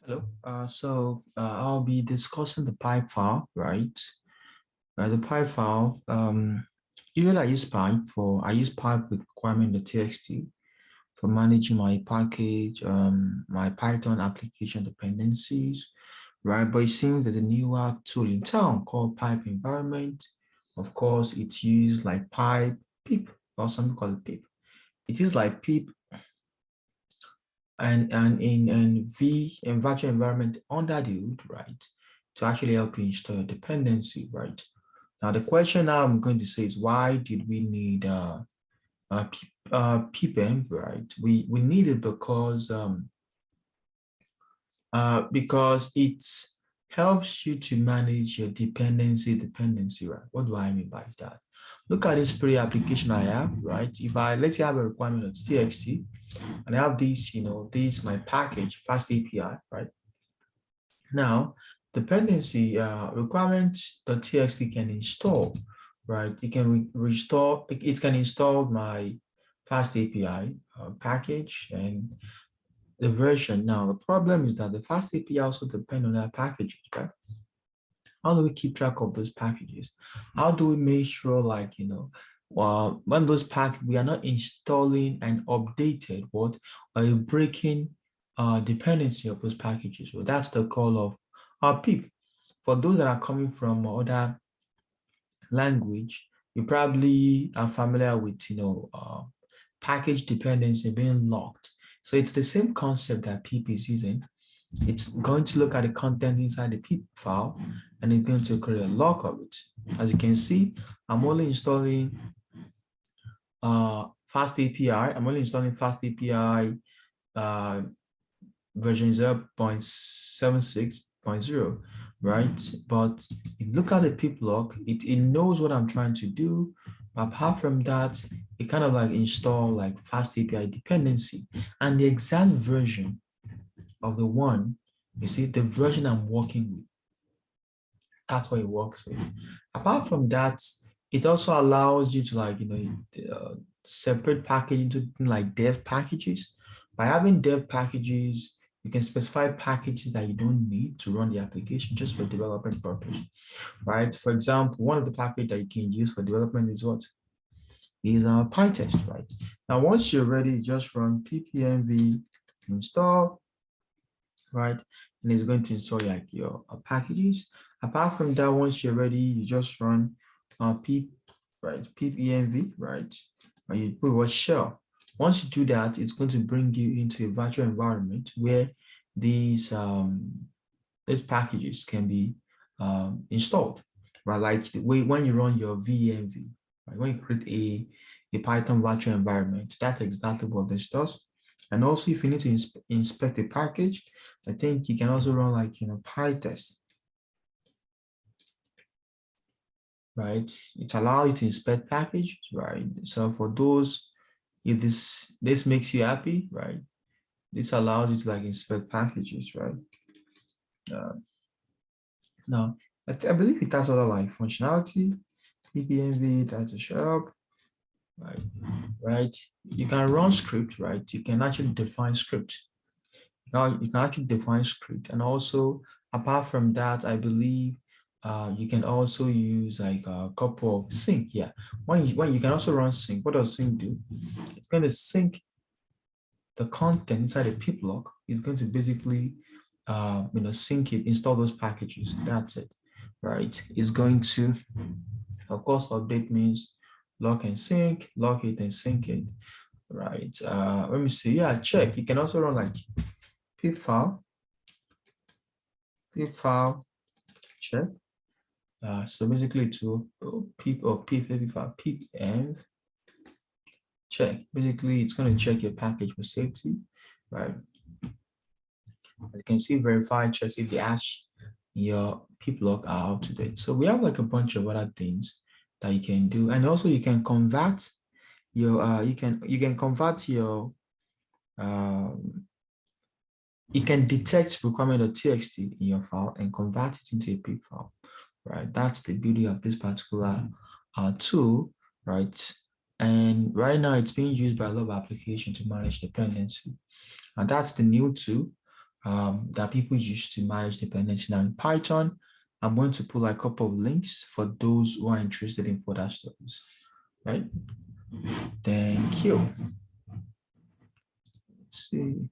Hello. I'll be discussing the pipe file, right? The pipe file. Usually I use pipe with requirement.txt for managing my package, my Python application dependencies, right? But it seems there's a newer tool in town called pipe environment. Of course, it's used like pipe, pip, or some people call it pip. It is like pip and in V in virtual environment under the hood, right? To actually help you install your dependency, right? Now the question now I'm going to say is why did we need Pipenv, right? We need it because it helps you to manage your dependency, right? What do I mean by that? Look at this pre-application I have, right? If let's say I have a requirement of txt and I have this, this my package, fast API, right? Now, dependency requirements.txt can install, right? It can restore, it can install my fast API package and the version. Now, the problem is that the fast API also depend on our packages, right? How do we keep track of those packages? How do we make sure, like, when those packages, we are not installing and updated what are you breaking dependency of those packages? So that's the call of our PIP. For those that are coming from other language, you probably are familiar with, package dependency being locked. So it's the same concept that PIP is using. It's going to look at the content inside the PIP file and it's going to create a lock of it. As you can see, I'm only installing Fast API. I'm only installing Fast API version 0.76.0, right? But if you look at the pip log, it knows what I'm trying to do. Apart from that, it kind of like install like Fast API dependency and the exact version of the one, you see, the version I'm working with. That's what it works with. Apart from that, it also allows you to like, separate package into like dev packages. By having dev packages, you can specify packages that you don't need to run the application just for development purpose, right? For example, one of the packages that you can use for development is what? Is PyTest, right? Now, once you're ready, just run ppmv install, right? And it's going to install like your packages. Apart from that, once you're ready, you just run pip, right? Pipenv, right? And you put what shell. Once you do that, it's going to bring you into a virtual environment where these packages can be installed, right? Like the way when you run your VMV, right? When you create a Python virtual environment, that's exactly what this does. And also, if you need to inspect a package, I think you can also run like, PyTest, right? It allows you to inspect packages, right? So for those, if this makes you happy, right? This allows you to like inspect packages, right? Now, I believe it has other like functionality, PPMV, data shop, right? Right? You can run script, right? You can actually define script. Now you can actually define script, and also apart from that, I believe you can also use like a couple of sync. Yeah, when you can also run sync. What does sync do? It's going to sync the content inside a pip log. It's going to basically sync it, install those packages. That's it, right? It's going to, of course, update means lock and sync, lock it and sync it, right? Let me see. Yeah, check. You can also run like pip file check. So basically to pip or pip file pipenv check. Basically, it's going to check your package for safety, right? As you can see, verify checks if the hash your pip log are up to date. So we have like a bunch of other things that you can do, and also you can convert your you can convert your you can detect requirement.txt in your file and convert it into a pip file, right? That's the beauty of this particular tool, right? And right now it's being used by a lot of applications to manage dependency. And that's the new tool. that people use to manage dependency. Now in Python, I'm going to put like a couple of links for those who are interested in further studies, right? Thank you. Let's see.